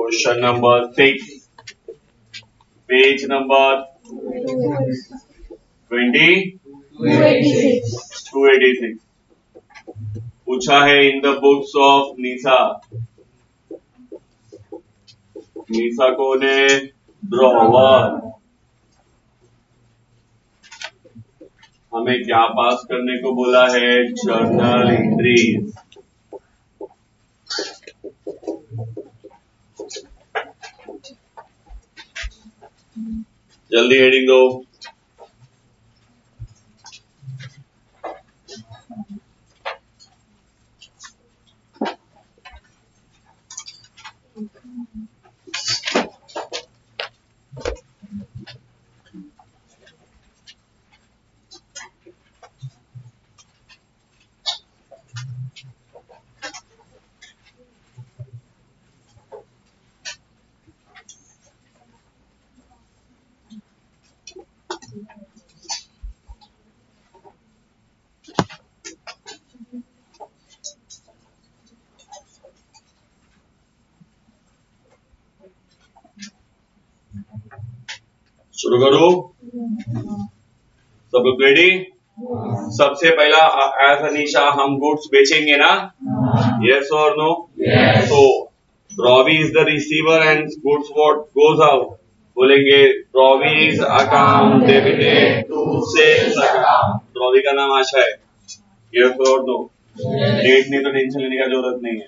Question number 6, page number 286. पूछा है in the books of NISA. NISA कौन है? ड्रॉवर। हमें क्या पास करने को बोला है? Journal entries. जल्दी हेडिंग दो। शुरू करो। सब लोग रेडी? सबसे पहला एज अनीशा हम गुड्स बेचेंगे ना? यस और नो? तो Robby is the receiver and goods what goes out. बोलेंगे Robby is account debited to sales account. Robby का नाम आशा है। यस और नो? डेट नहीं तो टेंशन लेने का जरूरत नहीं है।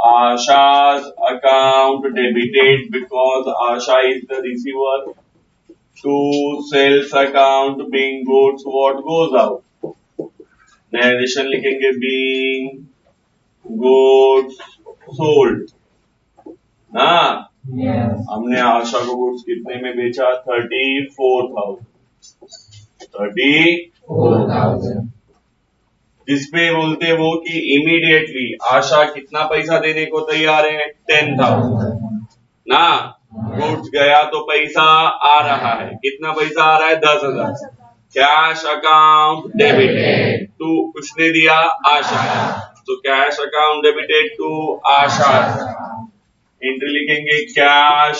Asha's account debited because Asha is the receiver to sales account being goods what goes out. Narration लिखेंगे being goods sold। हाँ हमने आशा को गुड्स कितने में बेचा? 34,000। जिसपे बोलते वो कि इमीडिएटली आशा कितना पैसा देने को तैयार है? 10,000 ना। गुड्स गया तो पैसा आ रहा है। कितना पैसा आ रहा है? 10,000। कैश अकाउंट डेबिटेड टू किसने दिया? आशा। तो cash account debited to Asha. Entry लिखेंगे cash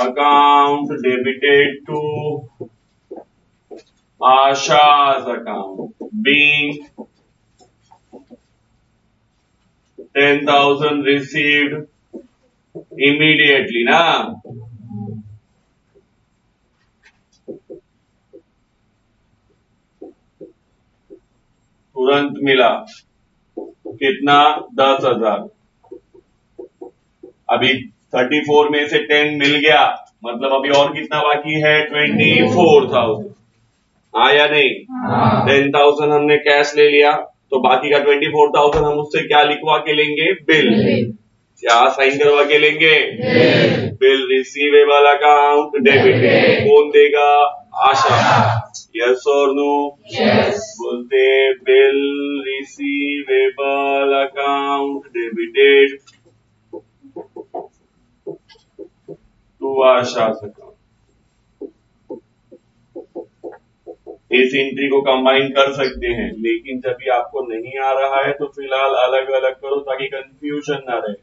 account debited to Asha's account being 10,000 received immediately ना। तुरंत मिला। कितना? 10,000। अभी 34 में से 10 मिल गया, मतलब अभी और कितना बाकी है? 24,000। हाँ या नहीं? 10,000 हमने कैश ले लिया, तो बाकी का 24,000 हम उससे क्या लिखवा के लेंगे? बिल। क्या साइन करवा के लेंगे? Bill receivable account debited. कौन देगा? आशा। यस और नो? बोलते bill receivable account debited to Asha account. इस एंट्री को कंबाइन कर सकते हैं, लेकिन जब भी आपको नहीं आ रहा है तो फिलहाल अलग अलग करो ताकि कंफ्यूजन ना रहे।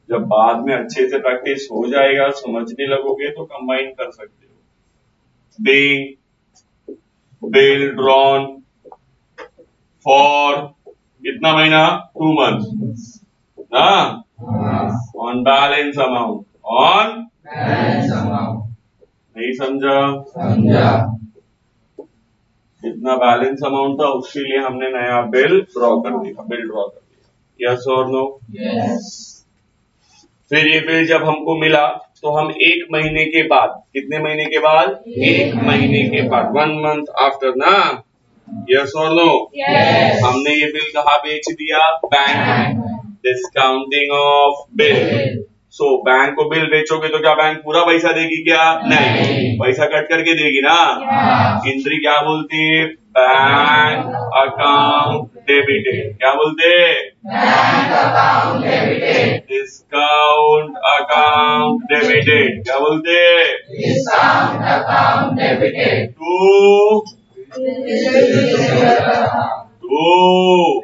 जब बाद में अच्छे से प्रैक्टिस हो जाएगा, समझने लगोगे तो कंबाइन कर सकते हो। बीइंग बिल ड्रॉन फॉर कितना महीना? 2 months ना। On balance amount. ऑन नहीं समझा? जितना बैलेंस अमाउंट था उसके लिए हमने नया बिल ड्रॉ कर दिया। यस और नो? फिर ये बिल जब हमको मिला तो हम 1 महीने के बाद, कितने महीने के बाद? 1 महीने के बाद, 1 month आफ्टर ना। यस और नो? हमने ये बिल कहाँ बेच दिया? बैंक में। Discounting of bill. So bank को बिल बेचोगे तो क्या बैंक पूरा पैसा देगी क्या? नहीं, पैसा कट करके देगी ना। एंट्री क्या बोलती है? Bank account debited. क्या बोलते? Bank account debited. Discount account debited. क्या बोलते? Discount account debited to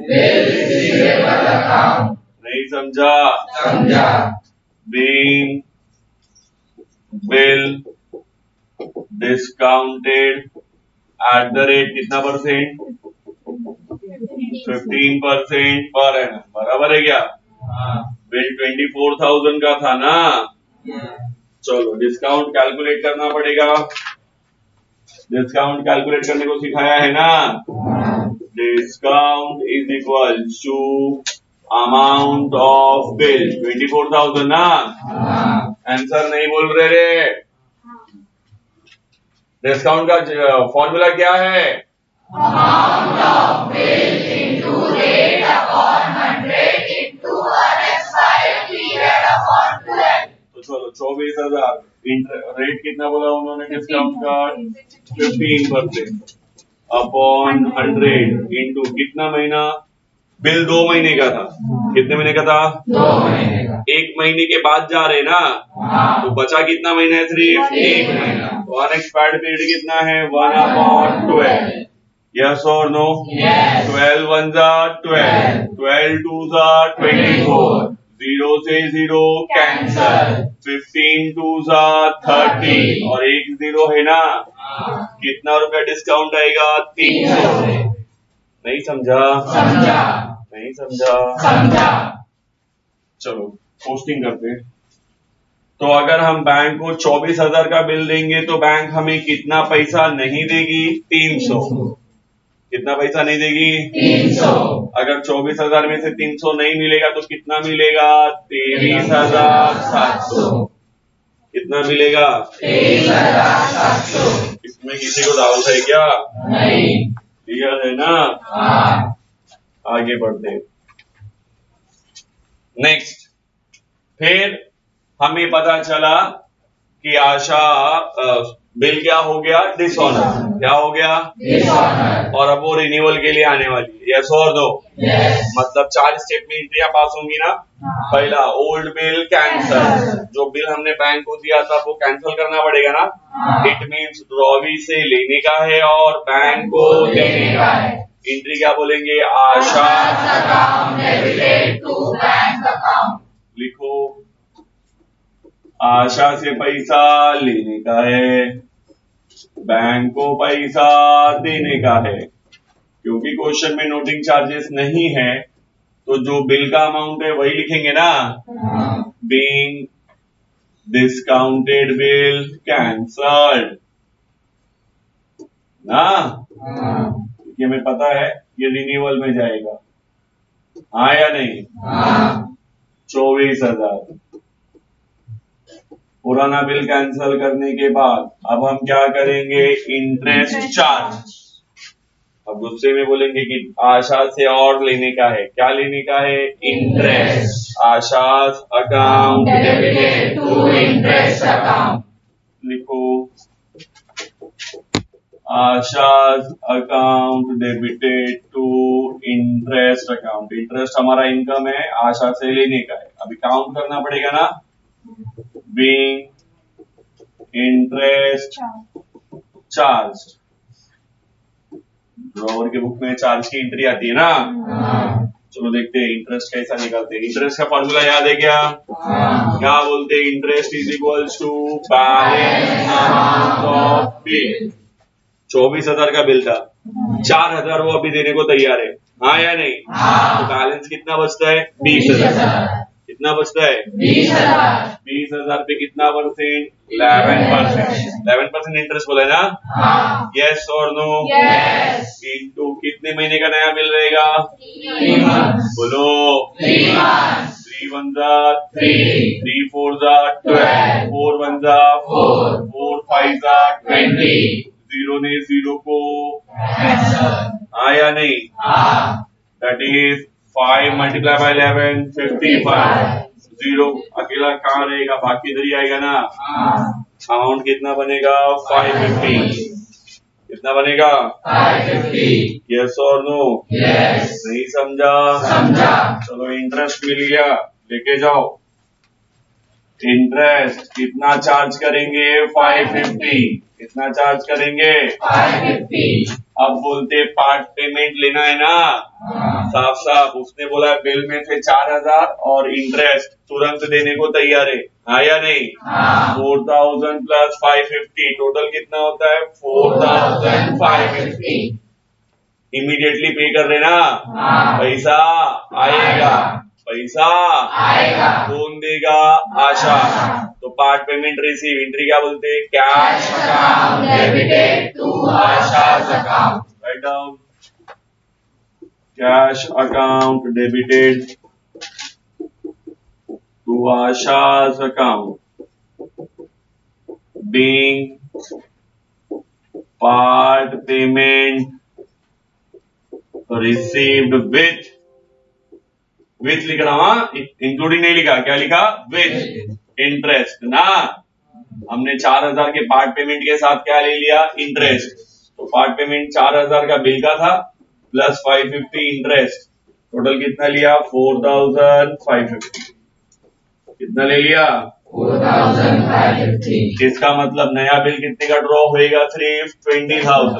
bill receivable account. नहीं नहीं समझा? समझा। Being bill discounted at the rate कितना परसेंट? 15% पर एनम, बराबर है क्या? बिल 24,000 का था ना। चलो डिस्काउंट कैलकुलेट करना पड़ेगा। डिस्काउंट कैलकुलेट करने को सिखाया है ना। Discount is equal to amount of bill 24,000 ना। आंसर नहीं बोल रहे रे। डिस्काउंट का फॉर्मूला क्या है? Amount of bill into rate upon 100 into unexpired period upon 12। तो चलो 24,000 रेट कितना बोला उन्होंने डिस्काउंट का? 15% अपॉन 100 इंटू कितना महीना? बिल 2 महीने का था। कितने महीने का था? 2 महीने का। 1 महीने के बाद जा रहे ना। तो बचा कितना महीना है? सिर्फ 1 महीना। तो अनएक्सपायर्ड पीरियड कितना है? 1/12। यस और नो? 12 1 12, 12 2 24, 0 से 0 कैंसल, 15 2 30 और 1 0 है ना। कितना रुपया डिस्काउंट आएगा? 300। नहीं समझा? समझा। नहीं समझा? समझा। चलो पोस्टिंग करते हैं। तो अगर हम बैंक को 24,000 का बिल देंगे तो बैंक हमें कितना पैसा नहीं देगी? 300। कितना पैसा नहीं देगी? 300। अगर 24,000 में से 300 नहीं मिलेगा तो कितना मिलेगा? 23,700। कितना मिलेगा? 23,700। इसमें किसी को डाउट है क्या? नहीं। क्लियर है ना? हाँ। आगे बढ़ते हैं। नेक्स्ट, फिर हमें पता चला कि आशा बिल क्या हो गया? डिसऑनर। क्या हो गया? डिसऑनर। और अब वो रिन्यूअल के लिए आने वाली है। यस और नो? यस। मतलब 4 स्टेप में एंट्रियां पास होंगी ना। पहला ओल्ड बिल कैंसल, जो बिल हमने बैंक को दिया था वो कैंसिल करना पड़ेगा ना। इट मीन्स रॉवी से लेने का है और बैंक को देने का है। एंट्री क्या बोलेंगे? Asha account debited to bank account. लिखो, आशा से पैसा लेने का है, बैंक को पैसा देने का है। क्योंकि क्वेश्चन में नोटिंग चार्जेस नहीं है तो जो बिल का अमाउंट है वही लिखेंगे ना। बीइंग डिस्काउंटेड बिल कैंसल्ड ना। ये हमें पता है ये रिन्यूअल में जाएगा, हाँ या नहीं? 24,000। पुराना बिल कैंसिल करने के बाद अब हम क्या करेंगे? Interest charge. अब गुस्से में बोलेंगे कि आशा से और लेने का है। क्या लेने का है? Interest. Asha account debited to interest account. लिखो, Asha account debited to interest account. Interest हमारा इनकम है, आशा से लेने का है। अभी काउंट करना पड़ेगा ना। बीइंग इंटरेस्ट चार्ज, ड्रॉवर के बुक में चार्ज की एंट्री आती है ना। चलो देखते हैं इंटरेस्ट कैसा निकालते हैं। इंटरेस्ट का फॉर्मूला याद है क्या? क्या बोलते हैं? Interest is equals to balance amount of bill. 24,000 का बिल था, 4,000 वो अभी देने को तैयार है, हाँ या नहीं? तो बैलेंस कितना बचता है? 20,000। कितना बचता है? 20,000। 20,000 पे कितना परसेंट? 11%। 11% इंटरेस्ट बोला है ना। यस और नो? यस। इंटू कितने महीने का नया बिल रहेगा? 3 months। बोलो। 3 months। 3 1 3, 3 4 12, 4 1 4, 4 5 20, 0 ने 0 को हाँ या नहीं? That is 5 multiply by 11 55। 0 अकेला कहाँ रहेगा? बाकी इधर ही आएगा ना। अमाउंट कितना बनेगा? 550। कितना बनेगा? 550। यस और नो? यस। नहीं समझा? समझा। चलो इंटरेस्ट मिल गया, लेके जाओ। इंटरेस्ट कितना चार्ज करेंगे 550। कितना चार्ज करेंगे 550। अब बोलते पार्ट पेमेंट लेना है ना, साफ साफ उसने बोला बिल में से 4000 और इंटरेस्ट तुरंत देने को तैयार है, हाँ या नहीं? 4000 प्लस 550 टोटल कितना होता है 4550। इमीडिएटली पे कर देना, पैसा आएगा, पैसा आएगा। कौन देगा? आशा। तो पार्ट पेमेंट रिसीव, एंट्री क्या बोलते हैं? Cash Account debited to Asha's account. Write down, cash account debited to Asha's account being part payment received with लिख रहा हूं, इंक्लूडिंग नहीं लिखा, क्या लिखा? विथ इंटरेस्ट ना। हमने 4000 के पार्ट पेमेंट के साथ क्या ले लिया? इंटरेस्ट। तो पार्ट पेमेंट 4000 का बिल का था प्लस 550 इंटरेस्ट, टोटल कितना लिया? 4550। कितना ले लिया? 4550। इसका मतलब नया बिल कितने का ड्रॉ होएगा? सिर्फ 20,000।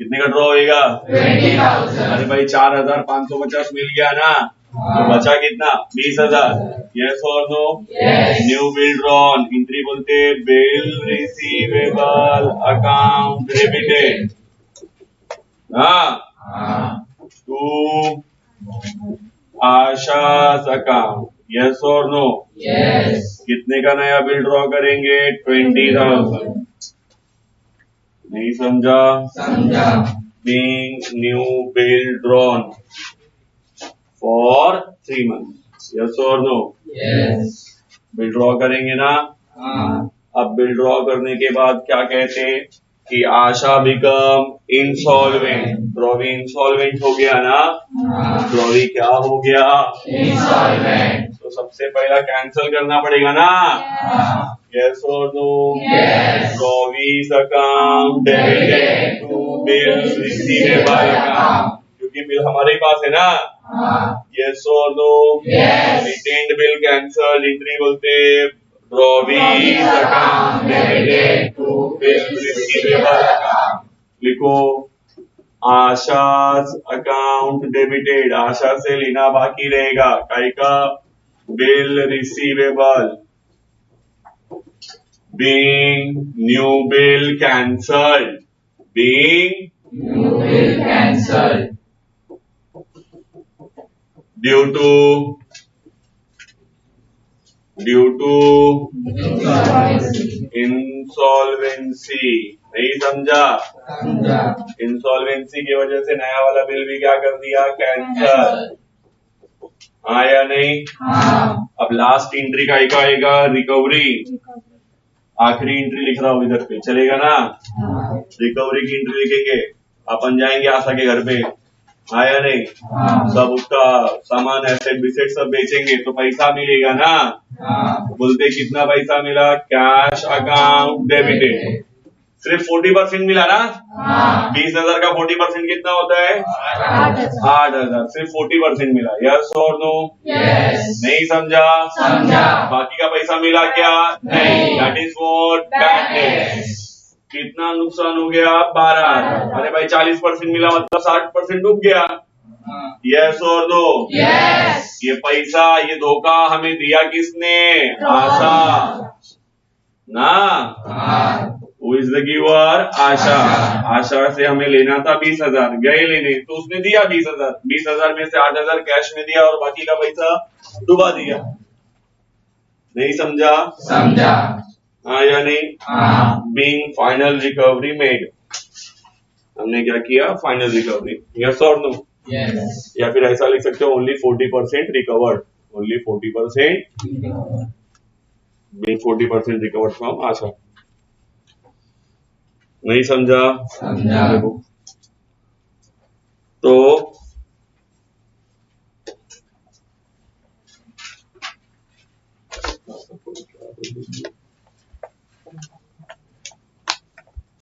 कितने का ड्रॉ होएगा? 20,000। अरे भाई 4550 मिल गया ना, तो बचा कितना? 20,000। यस और no? New bill drawn, entry बोलते bill receivable account debited to Asha's account. Yes और नो? कितने का नया बिल ड्रॉ करेंगे? 20,000। नहीं समझा? समझा। being new bill drawn for 3 months. Yes or no? Bill draw करेंगे ना। अब बिल ड्रॉ करने के बाद क्या कहते हैं कि आशा बिकम इंसॉल्वेंट। ड्रॉवी इंसॉल्वेंट हो गया ना, ड्रॉवी क्या हो गया? Insolvent. तो सबसे पहला कैंसिल करना पड़ेगा ना। यस और no? Drawee's account debited to bill receivable account, क्योंकि बिल हमारे ही पास है ना। यस और no? Retained bill cancel, entry बोलते drawee's account debited to bill receivable account. लिखो आशा's अकाउंट डेबिटेड, आशा से लेना बाकी रहेगा काई का? Bill receivable being new bill cancelled, being New bill cancelled. due to insolvency। नहीं समझा? समझा। इंसॉल्वेंसी की वजह से नया वाला बिल भी क्या कर दिया? कैंसल। हाँ या नहीं? अब लास्ट एंट्री का एक आएगा रिकवरी। आखिरी एंट्री लिख रहा हूं इधर पे, चलेगा ना? रिकवरी की एंट्री लिखेंगे, अपन जाएंगे आशा के घर पे, हाँ या नहीं? सब उसका सामान एसेट बिसेट सब बेचेंगे तो पैसा मिलेगा ना। बोलते कितना पैसा मिला? Cash account debited. सिर्फ 40% मिला ना। 20,000 का 40% कितना होता है? 8,000। सिर्फ 40% मिला। यस और नो? नहीं समझा? समझा। बाकी का पैसा मिला क्या? नहीं। That is what? बैडनेस। कितना नुकसान हो गया? 12,000। अरे भाई 40% मिला मतलब 60% डूब गया। यस और नो? ये पैसा, ये धोखा हमें दिया किसने? आशा ना। Who is the giver? आशा। आशा से हमें लेना था 20,000, गए लेने तो उसने दिया 20,000। 20,000 में से 8,000 कैश में दिया और बाकी का पैसा डुबा दिया। नहीं समझा? समझा। हाँ या नहीं? बीइंग फाइनल रिकवरी मेड, हमने क्या किया? Final recovery. यस और नो? या फिर ऐसा लिख सकते हो only 40% recovered, only 40% being 40% recovered from Asha. नहीं समझा? समझा। तो